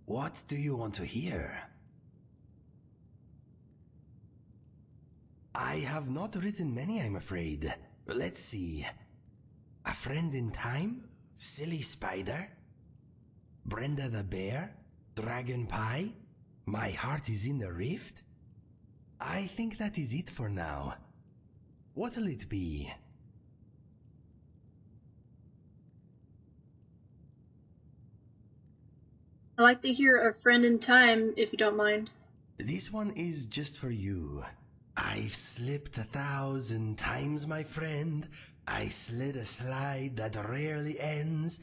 What do you want to hear? I have not written many, I'm afraid. Let's see. A Friend in Time? Silly Spider? Brenda the Bear? Dragon Pie? My Heart is in the Rift? I think that is it for now. What'll it be? I'd like to hear A Friend in Time, if you don't mind. This one is just for you. I've slipped 1,000 times, my friend. I slid a slide that rarely ends.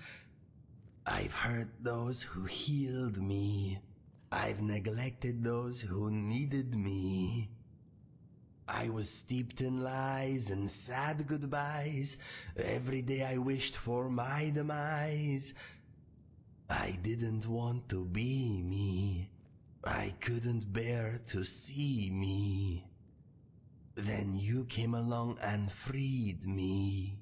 I've hurt those who healed me. I've neglected those who needed me. I was steeped in lies and sad goodbyes. Every day I wished for my demise. I didn't want to be me. I couldn't bear to see me. Then you came along and freed me.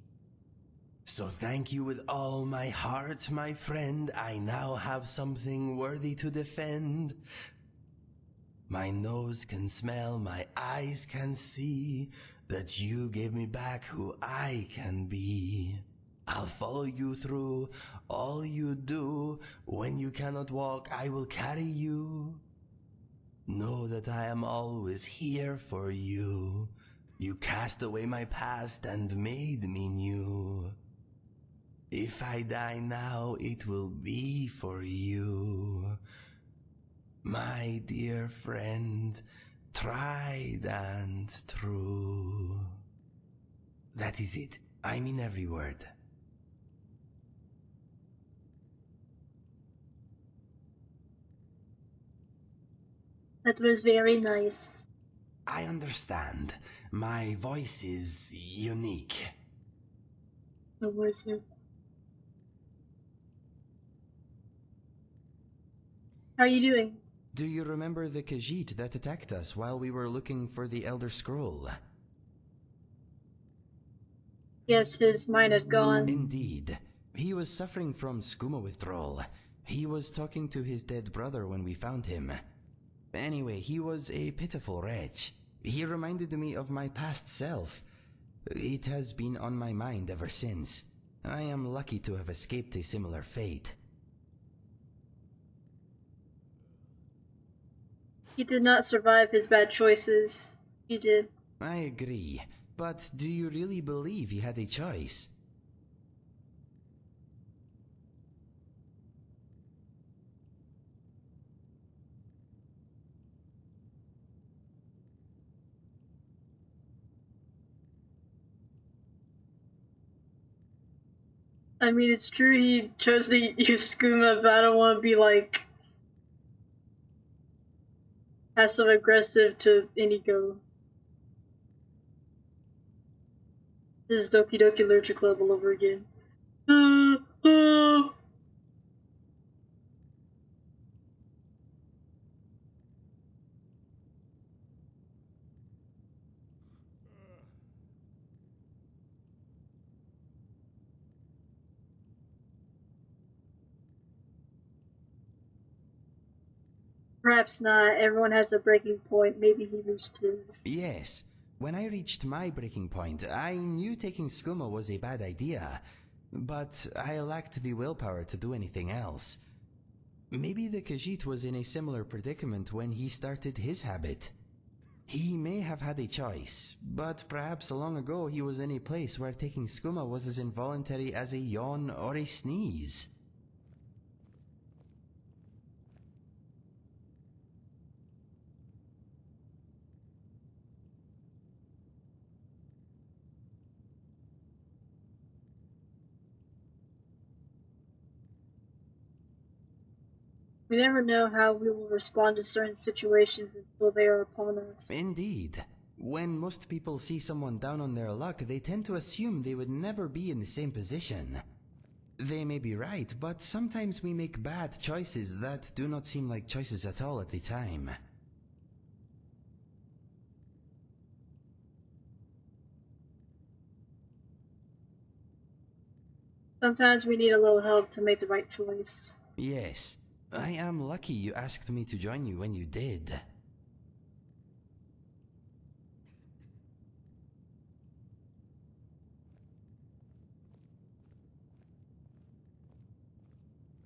So thank you with all my heart, my friend. I now have something worthy to defend. My nose can smell, my eyes can see that you gave me back who I can be. I'll follow you through all you do. When you cannot walk, I will carry you. Know that I am always here for you. You cast away my past and made me new. If I die now, it will be for you. My dear friend, tried and true. That is it. I mean every word. That was very nice. I understand. My voice is unique. What was it? How are you doing? Do you remember the Khajiit that attacked us while we were looking for the Elder Scroll? Yes, his mind had gone. Indeed. He was suffering from skooma withdrawal. He was talking to his dead brother when we found him. Anyway, he was a pitiful wretch. He reminded me of my past self. It has been on my mind ever since. I am lucky to have escaped a similar fate. He did not survive his bad choices. You did. I agree, but do you really believe he had a choice? I mean, it's true he chose to use skooma, but I don't want to be like passive aggressive to Inigo. This is Doki Doki Literature Club all over again. Perhaps not. Everyone has a breaking point. Maybe he reached his. Yes. When I reached my breaking point, I knew taking skooma was a bad idea, but I lacked the willpower to do anything else. Maybe the Khajiit was in a similar predicament when he started his habit. He may have had a choice, but perhaps long ago he was in a place where taking skooma was as involuntary as a yawn or a sneeze. We never know how we will respond to certain situations until they are upon us. Indeed. When most people see someone down on their luck, they tend to assume they would never be in the same position. They may be right, but sometimes we make bad choices that do not seem like choices at all at the time. Sometimes we need a little help to make the right choice. Yes, I am lucky you asked me to join you when you did.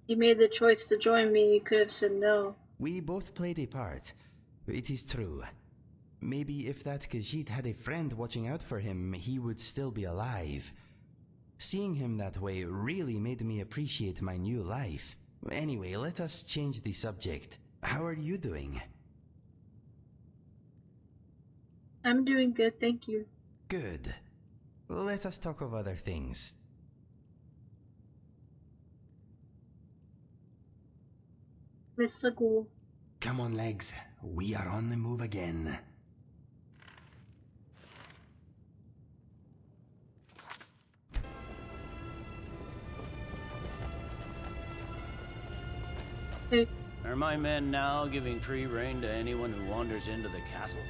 You made the choice to join me, you could have said no. We both played a part. It is true. Maybe if that Khajiit had a friend watching out for him, he would still be alive. Seeing him that way really made me appreciate my new life. Anyway, let us change the subject. How are you doing? I'm doing good, thank you. Good. Let us talk of other things. Let's go. Come on, legs. We are on the move again. Hey, Are my men now giving free rein to anyone who wanders into the castle?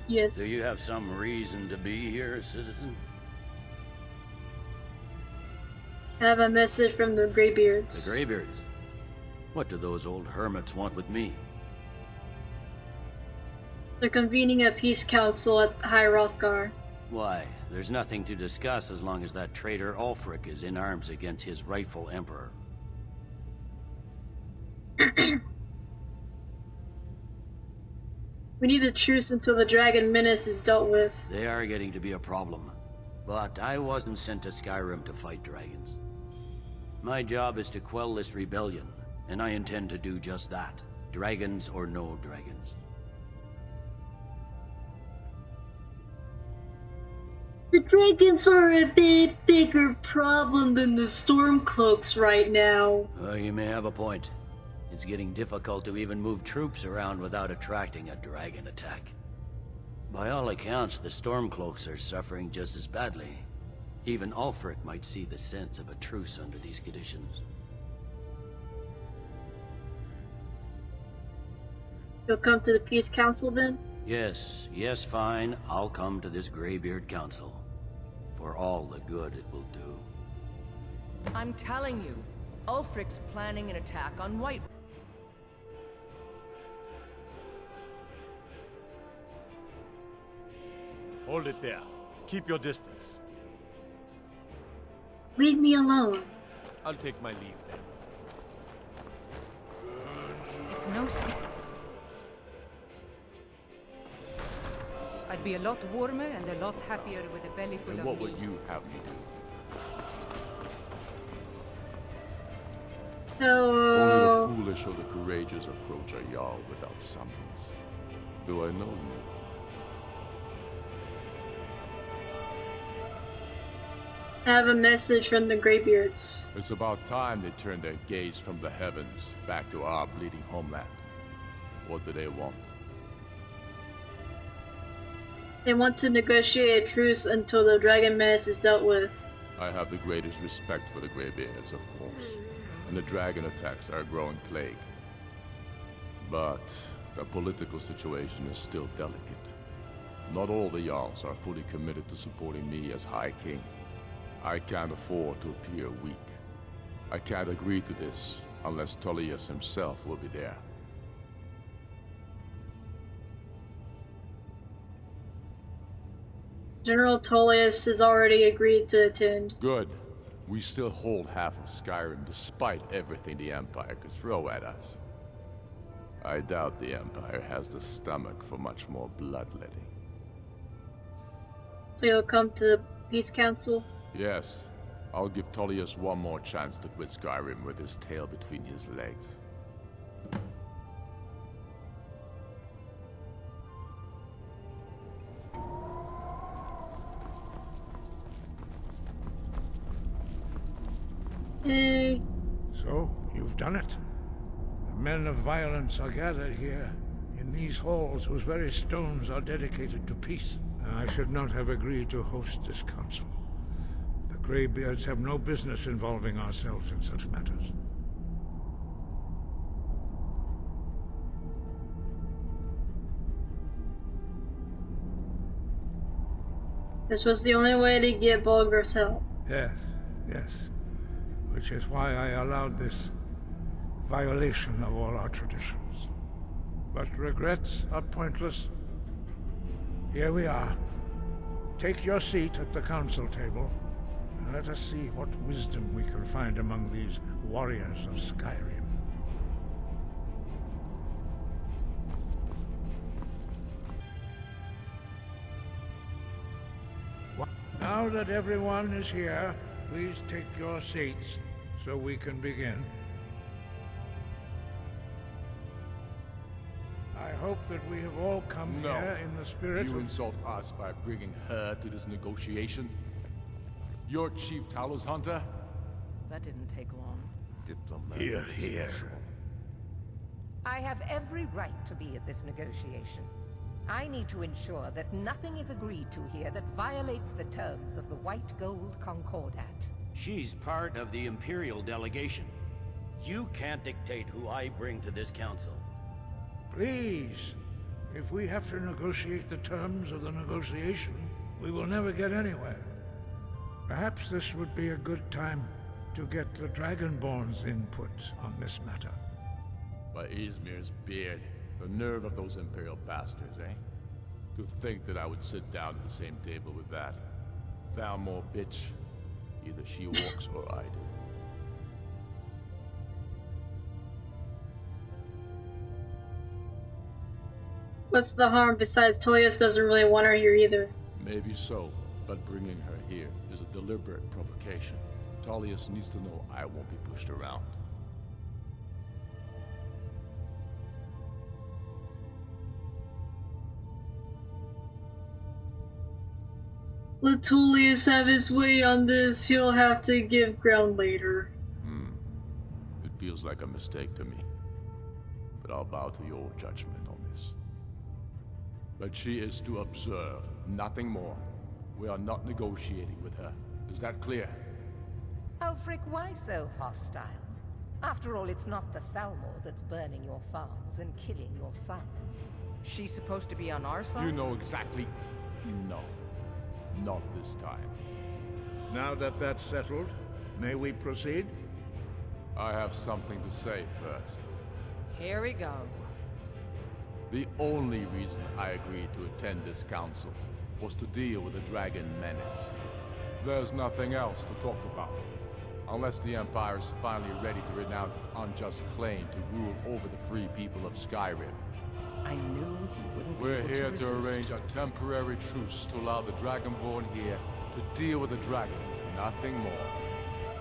yes. Do you have some reason to be here, citizen? I have a message from the Greybeards. The Greybeards? What do those old hermits want with me? They're convening a peace council at High Rothgar. Why, there's nothing to discuss as long as that traitor Ulfric is in arms against his rightful emperor. We need a truce until the dragon menace is dealt with. They are getting to be a problem. But I wasn't sent to Skyrim to fight dragons. My job is to quell this rebellion, and I intend to do just that. Dragons or no dragons. The dragons are a bit bigger problem than the Stormcloaks right now. You may have a point. It's getting difficult to even move troops around without attracting a dragon attack. By all accounts, the Stormcloaks are suffering just as badly. Even Ulfric might see the sense of a truce under these conditions. You'll come to the peace council then? Yes, fine. I'll come to this Greybeard Council. For all the good it will do. I'm telling you, Ulfric's planning an attack on White. Hold it there. Keep your distance. Leave me alone. I'll take my leave then. It's no secret. I'd be a lot warmer and a lot happier with a belly full And of what meat. would you have me do? Hello. Only the foolish or the courageous approach a Jarl without summons. Do I know you? I have a message from the Greybeards. It's about time they turned their gaze from the heavens back to our bleeding homeland. What do they want? They want to negotiate a truce until the dragon menace is dealt with. I have the greatest respect for the Greybeards, of course. And the dragon attacks are a growing plague. But the political situation is still delicate. Not all the Jarls are fully committed to supporting me as High King. I can't afford to appear weak. I can't agree to this unless Tullius himself will be there. General Tullius has already agreed to attend. Good. We still hold half of Skyrim despite everything the Empire could throw at us. I doubt the Empire has the stomach for much more bloodletting. So you'll come to the peace council? Yes, I'll give Tullius one more chance to quit Skyrim with his tail between his legs. Hey. So, you've done it. The men of violence are gathered here, in these halls whose very stones are dedicated to peace. I should not have agreed to host this council. The Greybeards have no business involving ourselves in such matters. This was the only way to get Volgar's help. Yes, yes. Which is why I allowed this violation of all our traditions. But regrets are pointless. Here we are. Take your seat at the council table, and let us see what wisdom we can find among these warriors of Skyrim. Now that everyone is here, please take your seats so we can begin. I hope that we have all come here in the spirit You of... insult us by bringing her to this negotiation? You're Chief Talos Hunter? That didn't take long. Here, here. I have every right to be at this negotiation. I need to ensure that nothing is agreed to here that violates the terms of the White Gold Concordat. She's part of the Imperial delegation. You can't dictate who I bring to this council. Please, if we have to negotiate the terms of the negotiation, we will never get anywhere. Perhaps this would be a good time to get the Dragonborn's input on this matter. By Izmir's beard. The nerve of those Imperial bastards, eh? To think that I would sit down at the same table with that. Thalmor bitch. Either she walks or I do. What's the harm? Besides, Tullius doesn't really want her here either. Maybe so, but bringing her here is a deliberate provocation. Tullius needs to know I won't be pushed around. Let Tullius have his way on this. He'll have to give ground later. It feels like a mistake to me. But I'll bow to your judgment on this. But she is to observe, nothing more. We are not negotiating with her. Is that clear? Ulfric, why so hostile? After all, it's not the Thalmor that's burning your farms and killing your sons. She's supposed to be on our side? You know exactly... No. Not this time. Now that that's settled, may we proceed? I have something to say first. Here we go. The only reason I agreed to attend this council was to deal with the Dragon Menace. There's nothing else to talk about. Unless the Empire is finally ready to renounce its unjust claim to rule over the free people of Skyrim. I knew he wouldn't be We're able here to to resist. arrange a temporary truce to allow the Dragonborn here to deal with the dragons, nothing more.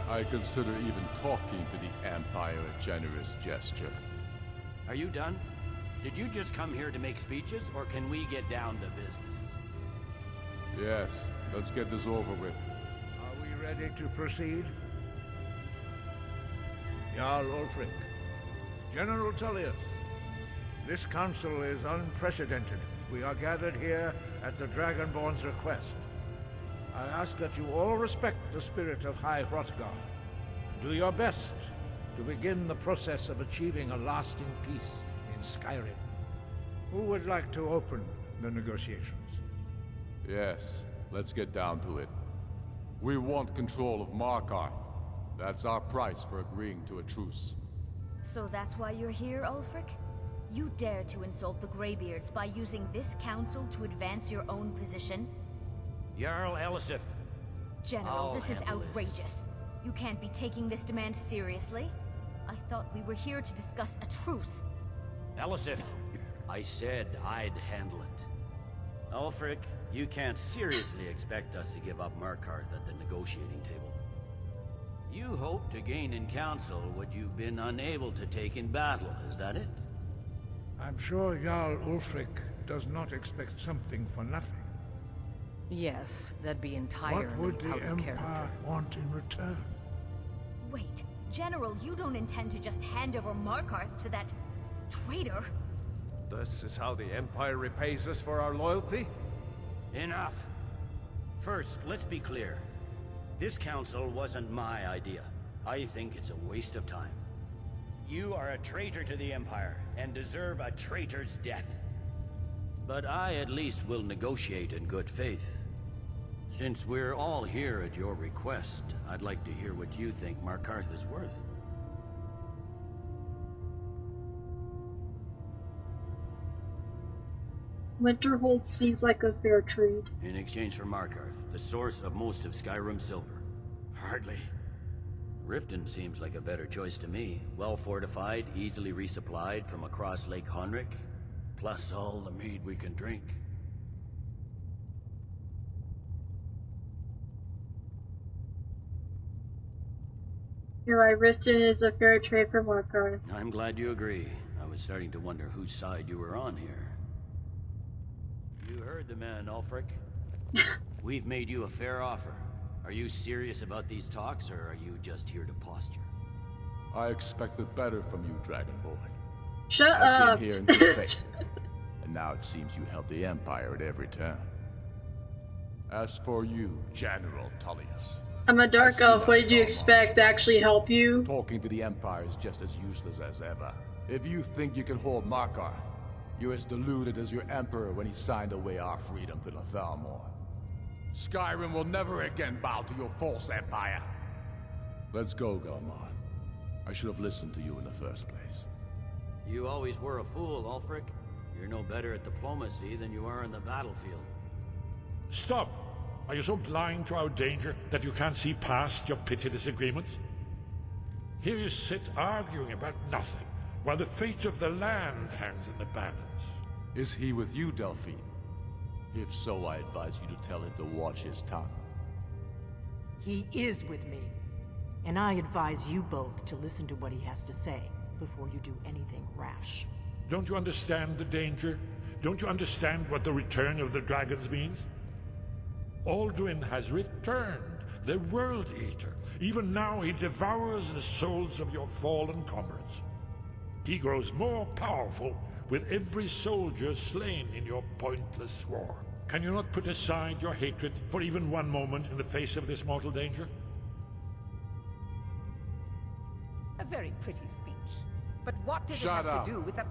I consider even talking to the Empire a generous gesture. Are you done? Did you just come here to make speeches, or can we get down to business? Yes, let's get this over with. Are we ready to proceed? Jarl Ulfric, General Tullius, this council is unprecedented. We are gathered here at the Dragonborn's request. I ask that you all respect the spirit of High Hrothgar. Do your best to begin the process of achieving a lasting peace in Skyrim. Who would like to open the negotiations? Yes, let's get down to it. We want control of Markarth. That's our price for agreeing to a truce. So that's why you're here, Ulfric? You dare to insult the Greybeards by using this council to advance your own position? Jarl Elisif. General, I'll this is handle this. outrageous. You can't be taking this demand seriously. I thought we were here to discuss a truce. Elisif, I said I'd handle it. Ulfric, you can't seriously expect us to give up Markarth at the negotiating table. You hoped to gain in council what you've been unable to take in battle, is that it? I'm sure Jarl Ulfric does not expect something for nothing. Yes, that'd be entirely What would the out of Empire character. want in return? Wait, General, you don't intend to just hand over Markarth to that traitor? This is how the Empire repays us for our loyalty? Enough. First, let's be clear. This council wasn't my idea. I think it's a waste of time. You are a traitor to the Empire, and deserve a traitor's death. But I at least will negotiate in good faith. Since we're all here at your request, I'd like to hear what you think Markarth is worth. Winterhold seems like a fair trade. In exchange for Markarth, the source of most of Skyrim's silver. Hardly. Riften seems like a better choice to me. Well fortified, easily resupplied from across Lake Honrick, plus all the mead we can drink. You're right, Riften is a fair trade for Markarth. I'm glad you agree. I was starting to wonder whose side you were on here. You heard the man, Ulfric. We've made you a fair offer. Are you serious about these talks, or are you just here to posture? I expected better from you, Dragonborn. Shut I up! came here in good faith, and now it seems you help the Empire at every turn. As for you, General Tullius, I'm a dark elf, what did you expect? To actually help you? talking to the Empire is just as useless as ever. If you think you can hold Markarth, you're as deluded as your Emperor when he signed away our freedom to the Thalmor. Skyrim will never again bow to your false empire. Let's go, Galmar. I should have listened to you in the first place. You always were a fool, Ulfric. You're no better at diplomacy than you are in the battlefield. Stop! Are you so blind to our danger that you can't see past your petty disagreements? Here you sit arguing about nothing, while the fate of the land hangs in the balance. Is he with you, Delphine? If so, I advise you to tell him to watch his tongue. He is with me. And I advise you both to listen to what he has to say before you do anything rash. Don't you understand the danger? Don't you understand what the return of the dragons means? Alduin has returned, the World Eater. Even now he devours the souls of your fallen comrades. He grows more powerful with every soldier slain in your pointless war. Can you not put aside your hatred for even one moment in the face of this mortal danger? A very pretty speech. But what does Shut it have up. to do with the...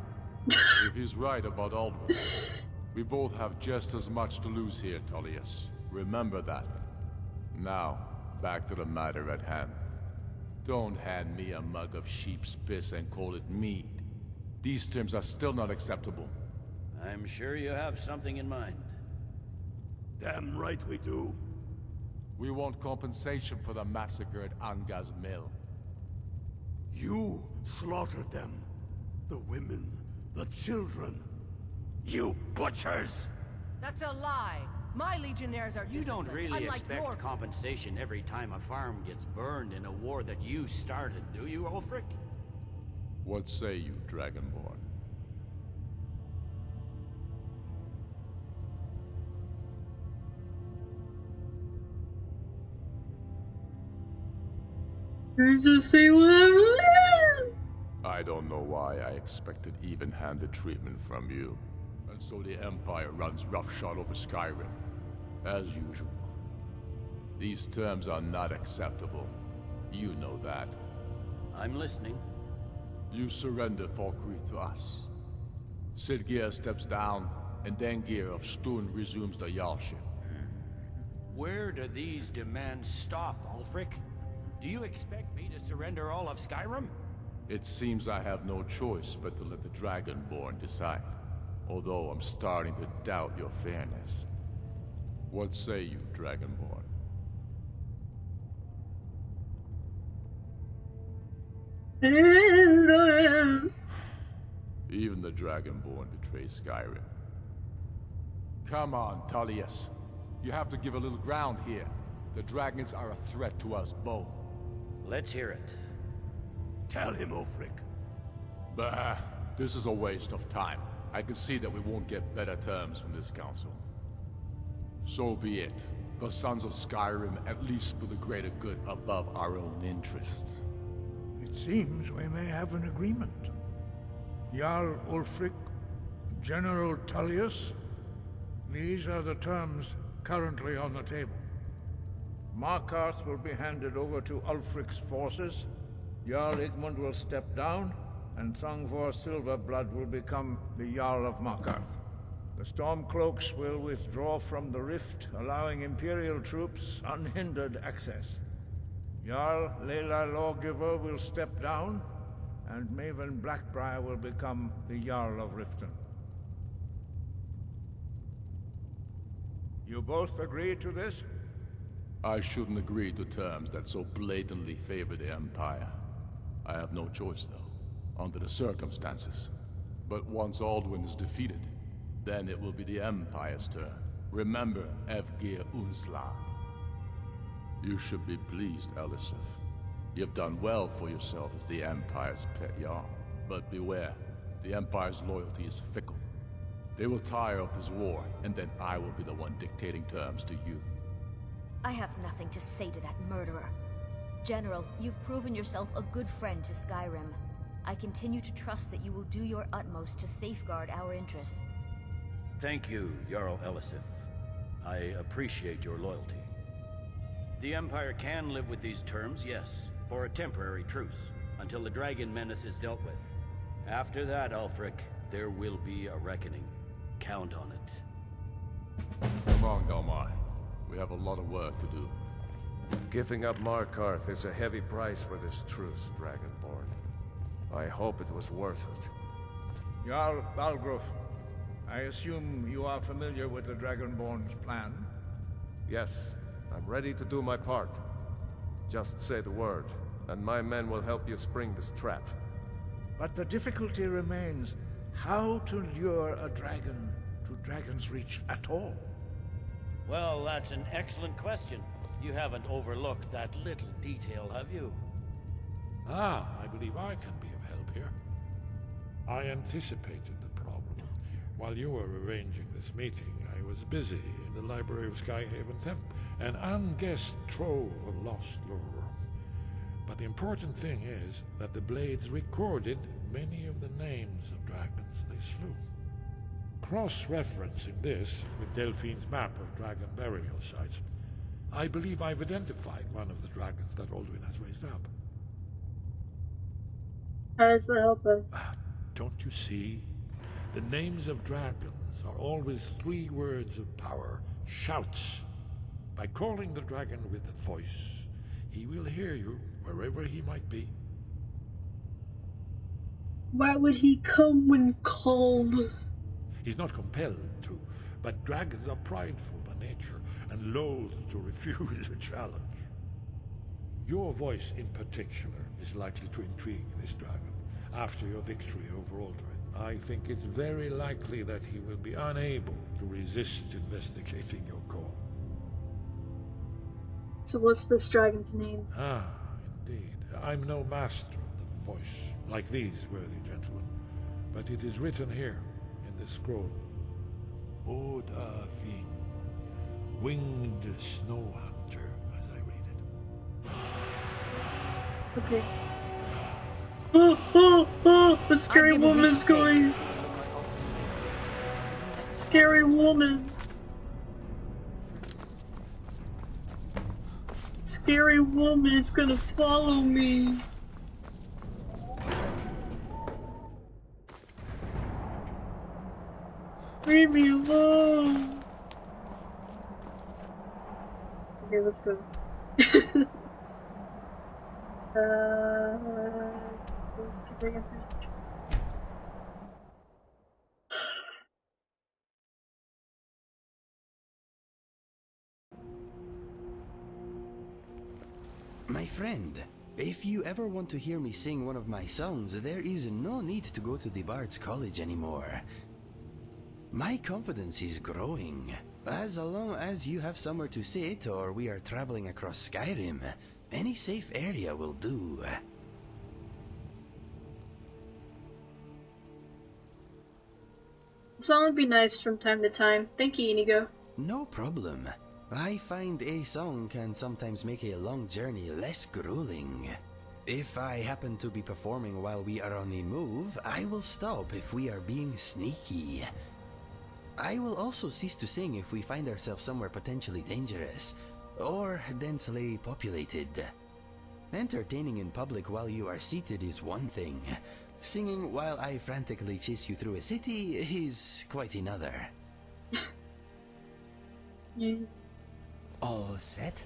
If he's right about Alduin, we both have just as much to lose here, Tullius. Remember that. Now, back to the matter at hand. Don't hand me a mug of sheep's piss and call it mead. These terms are still not acceptable. I'm sure you have something in mind. Damn right we do. We want compensation for the massacre at Anga's mill. You slaughtered them. The women, the children. You butchers! That's a lie. My legionnaires are You don't disciplined, really unlike expect your... compensation every time a farm gets burned in a war that you started, do you, Ulfric? What say you, Dragonborn? Just say whatever. I don't know why I expected even-handed treatment from you. And so the Empire runs roughshod over Skyrim, as usual. These terms are not acceptable. You know that. I'm listening. You surrender Falkreath to us. Sidgeir steps down, and Dengir of Stun resumes the Jarlship. Where do these demands stop, Ulfric? Do you expect me to surrender all of Skyrim? It seems I have no choice but to let the Dragonborn decide. Although I'm starting to doubt your fairness. What say you, Dragonborn? Even the Dragonborn betray Skyrim. Come on, Tullius. You have to give a little ground here. The dragons are a threat to us both. Let's hear it. Tell him, Ulfric. Bah, this is a waste of time. I can see that we won't get better terms from this council. So be it. The Sons of Skyrim at least put the greater good above our own interests. It seems we may have an agreement. Jarl Ulfric, General Tullius, these are the terms currently on the table. Markarth will be handed over to Ulfric's forces, Jarl Igmund will step down, and Thongvor Silverblood will become the Jarl of Markarth. The Stormcloaks will withdraw from the rift, allowing Imperial troops unhindered access. Jarl Leila Lawgiver will step down, and Maven Blackbriar will become the Jarl of Riften. You both agree to this? I shouldn't agree to terms that so blatantly favor the Empire. I have no choice, though, under the circumstances. But once Alduin is defeated, then it will be the Empire's turn. Remember, Evgir Unslag. You should be pleased, Elisif. You've done well for yourself as the Empire's pet Jarl. But beware, the Empire's loyalty is fickle. They will tire of this war, and then I will be the one dictating terms to you. I have nothing to say to that murderer. General, you've proven yourself a good friend to Skyrim. I continue to trust that you will do your utmost to safeguard our interests. Thank you, Jarl Elisif. I appreciate your loyalty. The Empire can live with these terms, yes, for a temporary truce, until the dragon menace is dealt with. After that, Ulfric, there will be a reckoning. Count on it. Come on, Galmar. We have a lot of work to do. Giving up Markarth is a heavy price for this truce, Dragonborn. I hope it was worth it. Jarl Balgruf, I assume you are familiar with the Dragonborn's plan? Yes, I'm ready to do my part. Just say the word, and my men will help you spring this trap. But the difficulty remains how to lure a dragon to Dragon's Reach at all. Well, that's an excellent question. You haven't overlooked that little detail, have you? Ah, I believe I can be of help here. I anticipated the problem. While you were arranging this meeting, I was busy in the library of Skyhaven Temp, an unguessed trove of lost lore. But the important thing is that the Blades recorded many of the names of dragons they slew. Cross-referencing this with Delphine's map of dragon burial sites, I believe I've identified one of the dragons that Alduin has raised up. How does that help us? Don't you see? The names of dragons are always 3 words of power, shouts. By calling the dragon with a voice, he will hear you wherever he might be. Why would he come when called? He's not compelled to, but dragons are prideful by nature and loath to refuse a challenge. Your voice in particular is likely to intrigue this dragon after your victory over Alduin. I think it's very likely that he will be unable to resist investigating your call. So what's this dragon's name? Ah, indeed. I'm no master of the voice, like these worthy gentlemen, but it is written here in this scroll. Oda Ving, winged snow hunter, as I read it. Okay. Oh, the scary woman's going. Scary woman. Scary woman is gonna follow me. Leave me alone. Okay, let's go. My friend, if you ever want to hear me sing one of my songs, there is no need to go to the Bard's College anymore. My confidence is growing. As long as you have somewhere to sit or we are traveling across Skyrim, any safe area will do. The song would be nice from time to time. Thank you, Inigo. No problem. I find a song can sometimes make a long journey less grueling. If I happen to be performing while we are on the move, I will stop if we are being sneaky. I will also cease to sing if we find ourselves somewhere potentially dangerous, or densely populated. Entertaining in public while you are seated is one thing. Singing while I frantically chase you through a city is quite another. Yeah. All set?